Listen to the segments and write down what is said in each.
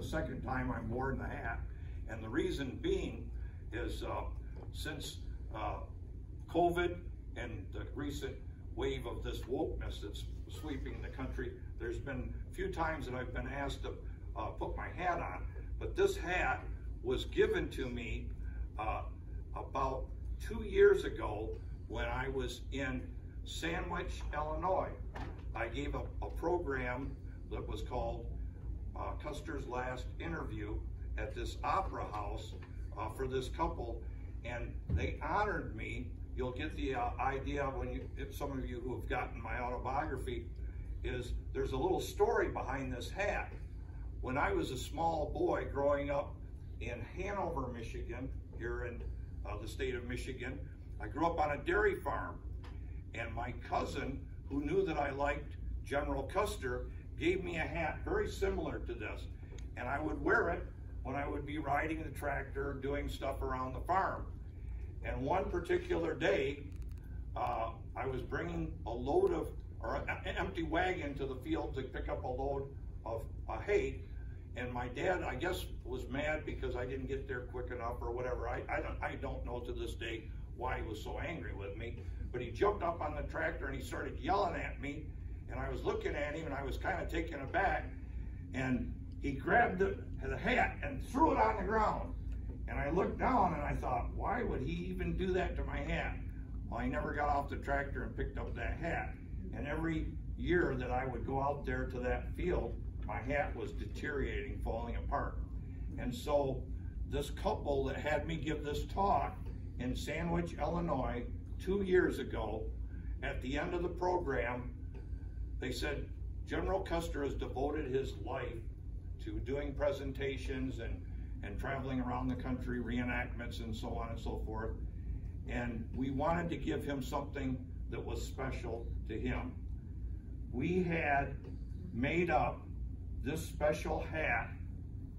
second time I'm wearing the hat. And the reason being is since COVID and the recent wave of this wokeness that's sweeping the country, there's been a few times that I've been asked to put my hat on. But this hat was given to me about 2 years ago when I was in Sandwich, Illinois. I gave a program that was called Custer's Last Interview at this opera house for this couple, and they honored me. You'll get the idea when some of you who have gotten my autobiography, is there's a little story behind this hat. When I was a small boy growing up in Hanover, Michigan, here in the state of Michigan, I grew up on a dairy farm, and my cousin, who knew that I liked General Custer, gave me a hat very similar to this, and I would wear it when I would be riding the tractor, doing stuff around the farm. And one particular day, I was bringing a load of, or an empty wagon to the field to pick up a load of hay, and my dad, I guess, was mad because I didn't get there quick enough or whatever. I don't know to this day why he was so angry with me, but he jumped up on the tractor and he started yelling at me, and I was looking at him and I was kind of taken aback, and he grabbed the hat and threw it on the ground. And I looked down and I thought, why would he even do that to my hat? Well, I never got off the tractor and picked up that hat. And every year that I would go out there to that field, my hat was deteriorating, falling apart. And so this couple that had me give this talk in Sandwich, Illinois, 2 years ago, at the end of the program, they said, General Custer has devoted his life to doing presentations and traveling around the country, reenactments and so on and so forth. And we wanted to give him something that was special to him. We had made up this special hat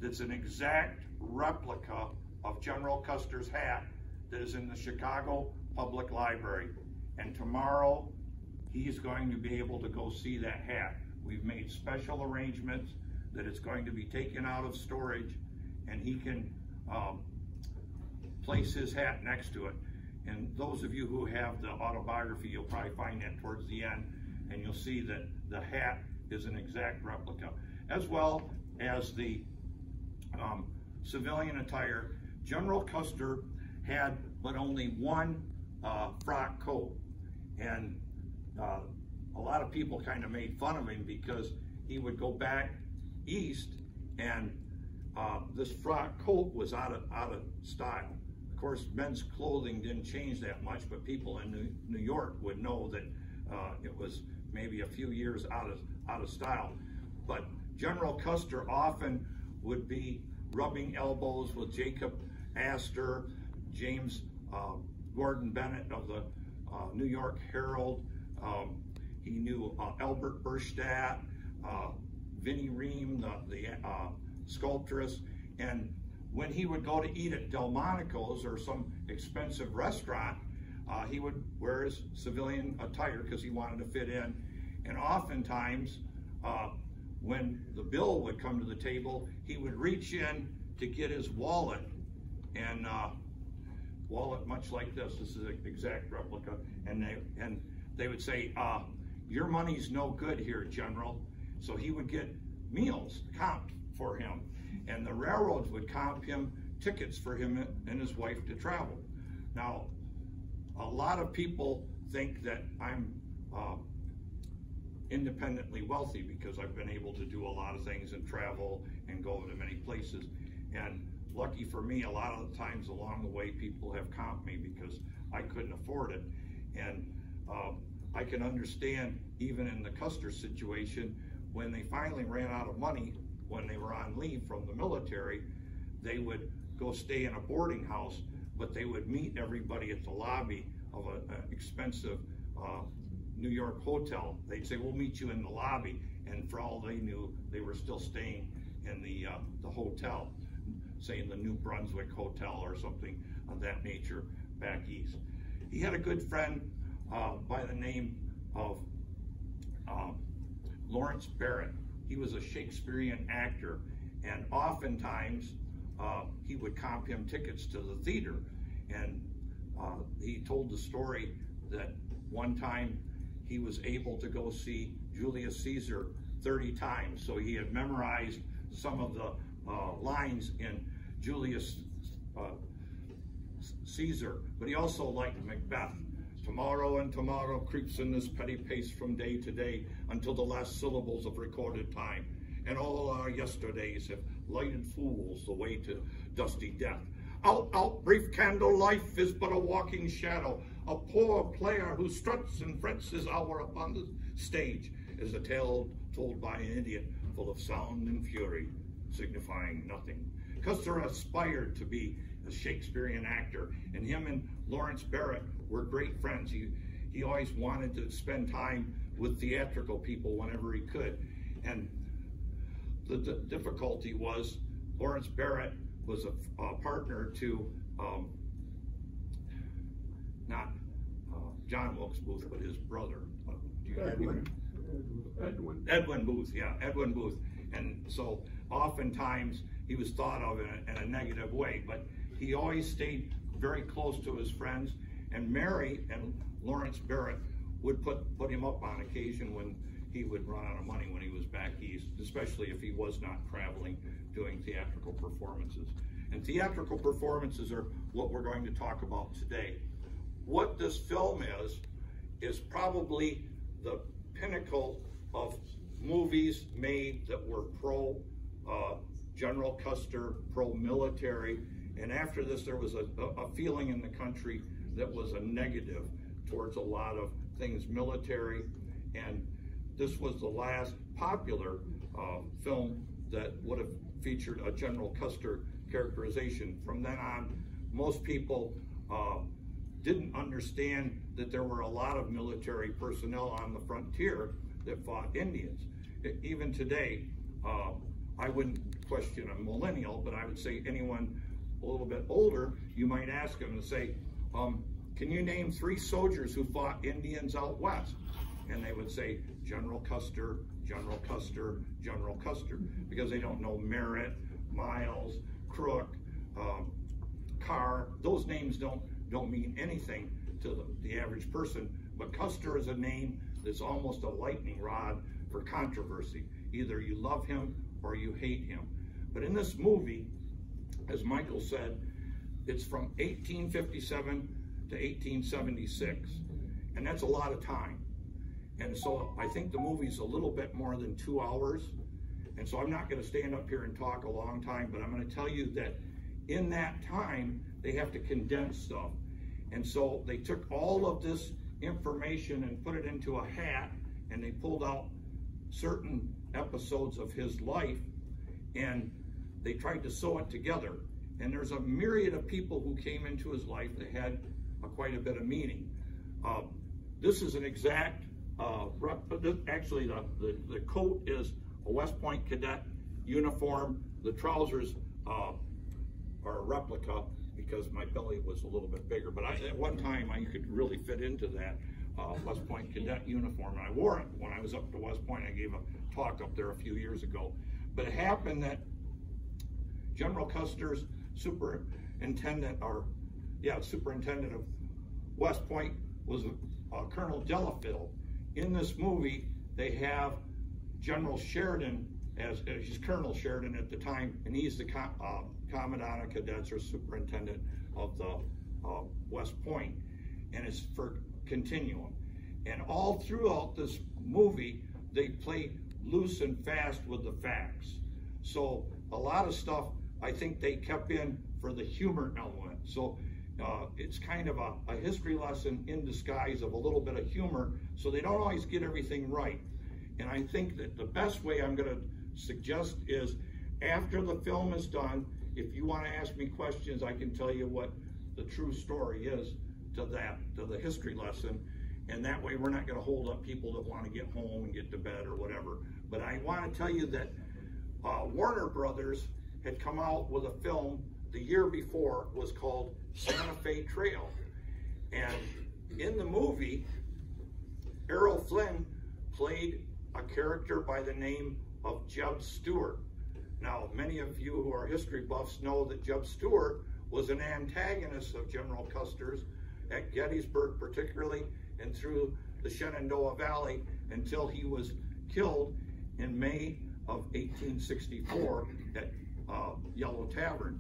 that's an exact replica of General Custer's hat that is in the Chicago Public Library. And tomorrow, he's going to be able to go see that hat. We've made special arrangements that it's going to be taken out of storage, and he can place his hat next to it. And those of you who have the autobiography, you'll probably find that towards the end, and you'll see that the hat is an exact replica, as well as the civilian attire. General Custer had but only one frock coat, and a lot of people kind of made fun of him because he would go back east and this frock coat was out of style. Of course, men's clothing didn't change that much, but people in New York would know that it was maybe a few years out of style. But General Custer often would be rubbing elbows with Jacob Astor, James Gordon Bennett of the New York Herald. He knew Albert Berstadt, Vinnie Ream, the sculptress, and when he would go to eat at Delmonico's or some expensive restaurant, he would wear his civilian attire because he wanted to fit in. And oftentimes, when the bill would come to the table, he would reach in to get his wallet, and wallet much like this. This is an exact replica, and they would say, "Your money's no good here, General." So he would get meals comped for him, and the railroads would comp him tickets for him and his wife to travel. Now, a lot of people think that I'm independently wealthy because I've been able to do a lot of things and travel and go to many places. And lucky for me, a lot of the times along the way, people have comped me because I couldn't afford it. And I can understand, even in the Custer situation, when they finally ran out of money, when they were on leave from the military, they would go stay in a boarding house, but they would meet everybody at the lobby of an expensive New York hotel. They'd say, "We'll meet you in the lobby," and for all they knew, they were still staying in the hotel, say in the New Brunswick Hotel or something of that nature back east. He had a good friend by the name of Lawrence Barrett. He was a Shakespearean actor, And oftentimes he would comp him tickets to the theater. And he told the story that one time he was able to go see Julius Caesar 30 times. So he had memorized some of the lines in Julius Caesar, but he also liked Macbeth. Tomorrow and tomorrow creeps in this petty pace from day to day until the last syllables of recorded time. And all our yesterdays have lighted fools the way to dusty death. Out, out, brief candle, life is but a walking shadow. A poor player who struts and frets his hour upon the stage is a tale told by an idiot full of sound and fury, signifying nothing. Custer aspired to be a Shakespearean actor, and him and Lawrence Barrett were great friends. He always wanted to spend time with theatrical people whenever he could. And the difficulty was Lawrence Barrett was a partner to not John Wilkes Booth, but his brother. Edwin Booth, yeah, Edwin Booth. And so oftentimes he was thought of in a negative way, but he always stayed very close to his friends. And Mary and Lawrence Barrett would put him up on occasion when he would run out of money when he was back east, especially if he was not traveling doing theatrical performances. And theatrical performances are what we're going to talk about today. What this film is probably the pinnacle of movies made that were pro General Custer, pro-military, and after this there was a feeling in the country that was a negative towards a lot of things military, and this was the last popular film that would have featured a General Custer characterization. From then on, most people didn't understand that there were a lot of military personnel on the frontier that fought Indians. Even today, I wouldn't question a millennial, but I would say anyone a little bit older, you might ask them to say, can you name 3 soldiers who fought Indians out west? And they would say, General Custer, General Custer, General Custer, because they don't know Merritt, Miles, Crook, Carr. Those names don't mean anything to the average person, but Custer is a name that's almost a lightning rod for controversy. Either you love him or you hate him. But in this movie, as Michael said, it's from 1857 to 1876, and that's a lot of time. And so I think the movie's a little bit more than 2 hours, and so I'm not going to stand up here and talk a long time, but I'm going to tell you that in that time, they have to condense stuff. And so they took all of this information and put it into a hat, and they pulled out certain episodes of his life, and they tried to sew it together. And there's a myriad of people who came into his life that had quite a bit of meaning. This is an exact, actually the coat is a West Point cadet uniform. The trousers are a replica because my belly was a little bit bigger. But at one time I could really fit into that West Point cadet uniform. And I wore it when I was up to West Point. I gave a talk up there a few years ago. But it happened that General Custer's superintendent of West Point was Colonel Delafield. In this movie, they have General Sheridan as he's Colonel Sheridan at the time, and he's the Commandant of Cadets or Superintendent of the West Point, and it's for continuum. And all throughout this movie, they play loose and fast with the facts. So a lot of stuff I think they kept in for the humor element. So it's kind of a history lesson in disguise of a little bit of humor, so they don't always get everything right. And I think that the best way I'm going to suggest is after the film is done, if you want to ask me questions, I can tell you what the true story is to the history lesson. And that way we're not going to hold up people that want to get home and get to bed or whatever. But I want to tell you that Warner Brothers had come out with a film the year before. It was called Santa Fe Trail. And in the movie, Errol Flynn played a character by the name of Jeb Stuart. Now, many of you who are history buffs know that Jeb Stuart was an antagonist of General Custer's at Gettysburg particularly, and through the Shenandoah Valley until he was killed in May of 1864 at Yellow Tavern.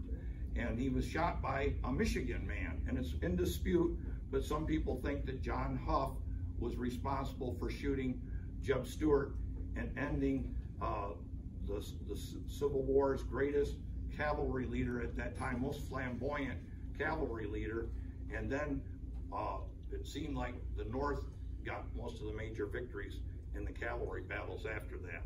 And he was shot by a Michigan man, and it's in dispute, but some people think that John Huff was responsible for shooting Jeb Stuart and ending the Civil War's greatest cavalry leader at that time, most flamboyant cavalry leader. And then it seemed like the North got most of the major victories in the cavalry battles after that.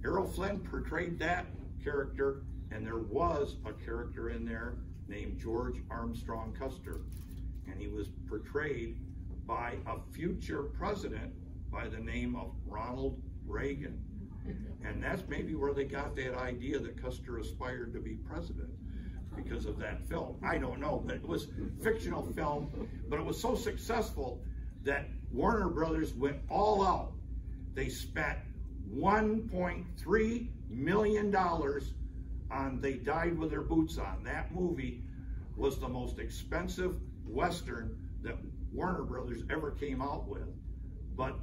Errol Flynn portrayed that character, and there was a character in there named George Armstrong Custer, and he was portrayed by a future president by the name of Ronald Reagan. And that's maybe where they got that idea that Custer aspired to be president, because of that film. I don't know, but it was a fictional film, but it was so successful that Warner Brothers went all out. They spent $1.3 million on They Died With Their Boots On. That movie was the most expensive Western that Warner Brothers ever came out with. But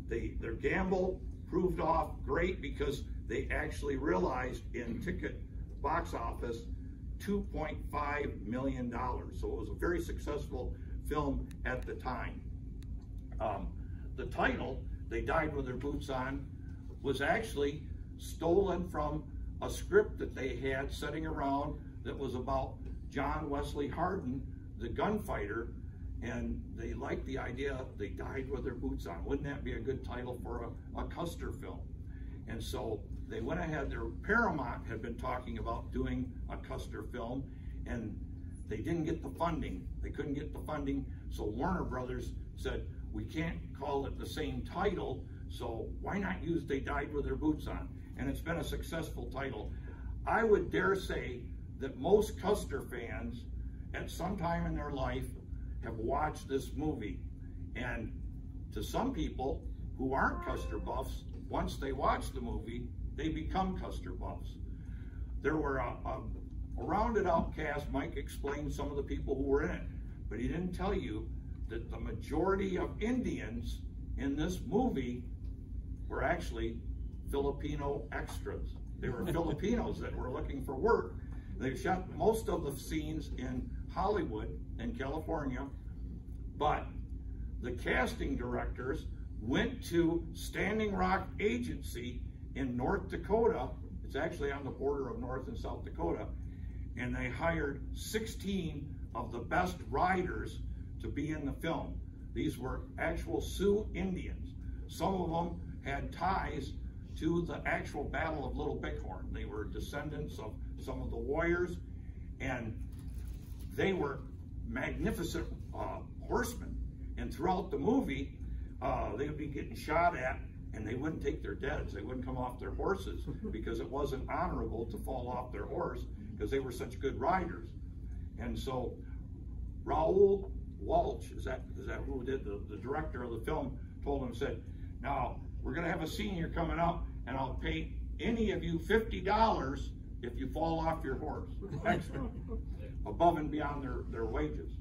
their gamble proved off great, because they actually realized in ticket box office $2.5 million. So it was a very successful film at the time. The title, They Died With Their Boots On, was actually stolen from a script that they had sitting around that was about John Wesley Hardin, the gunfighter, and they liked the idea, They Died With Their Boots On. Wouldn't that be a good title for a Custer film? And so they went ahead, Paramount had been talking about doing a Custer film, and they didn't get the funding. They couldn't get the funding, so Warner Brothers said, we can't call it the same title, so why not use They Died With Their Boots On? And it's been a successful title. I would dare say that most Custer fans at some time in their life have watched this movie. And to some people who aren't Custer buffs, once they watch the movie, they become Custer buffs. There were a rounded out cast. Mike explained some of the people who were in it, but he didn't tell you that the majority of Indians in this movie were actually Filipino extras. They were Filipinos that were looking for work. They shot most of the scenes in Hollywood and California, but the casting directors went to Standing Rock Agency in North Dakota. It's actually on the border of North and South Dakota, and they hired 16 of the best riders to be in the film. These were actual Sioux Indians. Some of them had ties to the actual Battle of Little Bighorn. They were descendants of some of the warriors, and they were magnificent horsemen. And throughout the movie, they would be getting shot at, and they wouldn't take their deads. They wouldn't come off their horses because it wasn't honorable to fall off their horse, because they were such good riders. And so Raoul Walsh, is that who did the director of the film, told him, said, now we're gonna have a senior coming up, and I'll pay any of you $50 if you fall off your horse, extra, above and beyond their wages.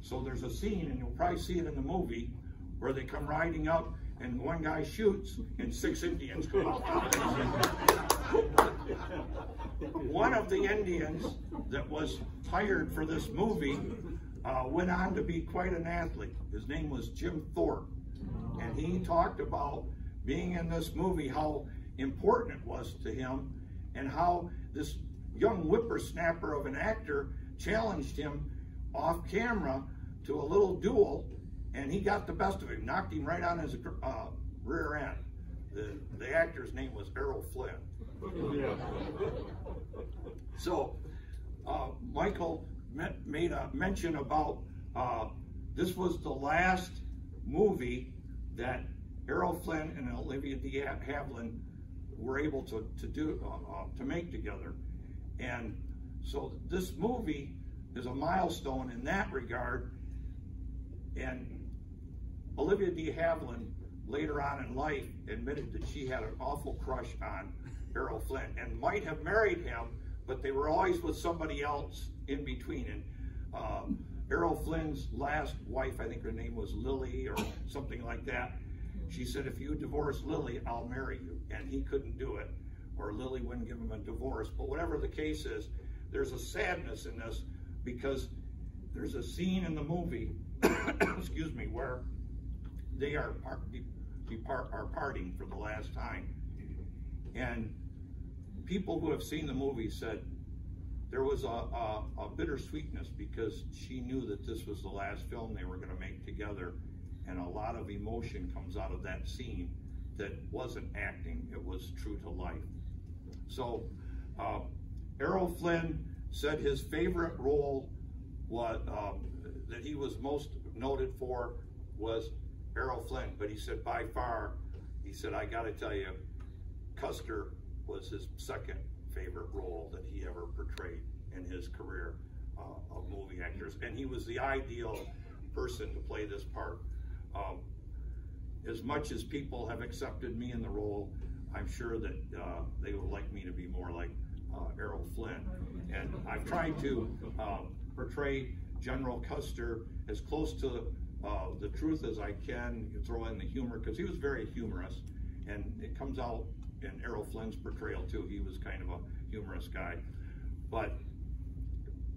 So there's a scene, and you'll probably see it in the movie, where they come riding up, and one guy shoots, and 6 Indians come out. One of the Indians that was hired for this movie went on to be quite an athlete. His name was Jim Thorpe, and he talked about being in this movie, how important it was to him, and how this young whippersnapper of an actor challenged him off camera to a little duel, and he got the best of him, knocked him right on his rear end. The actor's name was Errol Flynn. So Michael made a mention about this was the last movie that Errol Flynn and Olivia de Havilland were able to make together. And so this movie is a milestone in that regard. And Olivia de Havilland later on in life admitted that she had an awful crush on Errol Flynn and might have married him, but they were always with somebody else in between. And Errol Flynn's last wife, I think her name was Lily or something like that, she said, if you divorce Lily, I'll marry you. And he couldn't do it, or Lily wouldn't give him a divorce. But whatever the case is, there's a sadness in this, because there's a scene in the movie, excuse me, where they are parting for the last time. And people who have seen the movie said there was a bittersweetness, because she knew that this was the last film they were going to make together. And a lot of emotion comes out of that scene that wasn't acting, it was true to life. So Errol Flynn said his favorite role was, that he was most noted for was Errol Flynn, but he said by far, he said, I gotta tell you, Custer was his second favorite role that he ever portrayed in his career of movie actors. And he was the ideal person to play this part. As much as people have accepted me in the role, I'm sure that they would like me to be more like Errol Flynn. And I've tried to portray General Custer as close to the truth as I can, throw in the humor, because he was very humorous, and it comes out in Errol Flynn's portrayal too. He was kind of a humorous guy. But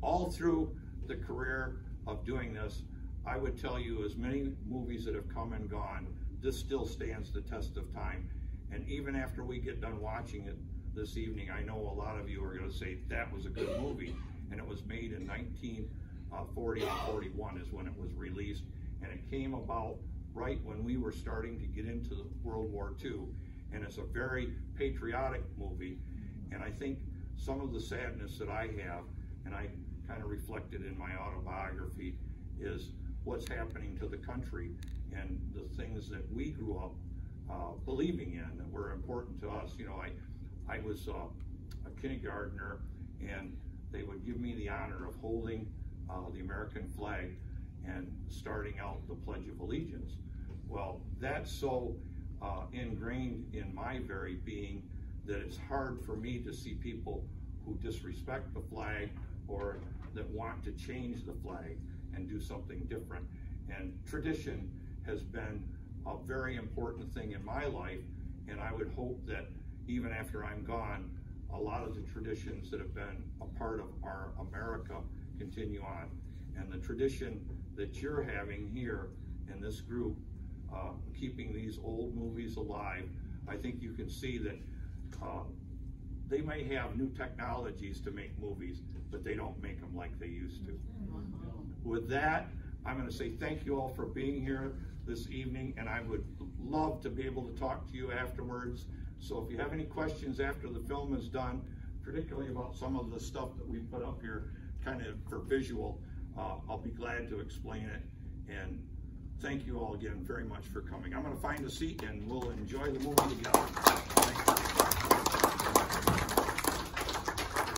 all through the career of doing this, I would tell you, as many movies that have come and gone, this still stands the test of time. And even after we get done watching it this evening, I know a lot of you are going to say that was a good movie, and it was made in 1940 and 41 is when it was released, and it came about right when we were starting to get into World War II, and it's a very patriotic movie. And I think some of the sadness that I have, and I kind of reflected in my autobiography, is what's happening to the country and the things that we grew up believing in that were important to us. You know, I was a kindergartner, and they would give me the honor of holding the American flag and starting out the Pledge of Allegiance. Well, that's so ingrained in my very being that it's hard for me to see people who disrespect the flag or that want to change the flag and do something different. And tradition has been a very important thing in my life, and I would hope that even after I'm gone, a lot of the traditions that have been a part of our America continue on. And the tradition that you're having here in this group, keeping these old movies alive, I think you can see that they may have new technologies to make movies, but they don't make them like they used to. With that, I'm going to say thank you all for being here this evening, and I would love to be able to talk to you afterwards. So if you have any questions after the film is done, particularly about some of the stuff that we put up here kind of for visual, I'll be glad to explain it. And thank you all again very much for coming. I'm going to find a seat and we'll enjoy the movie together. Thank you.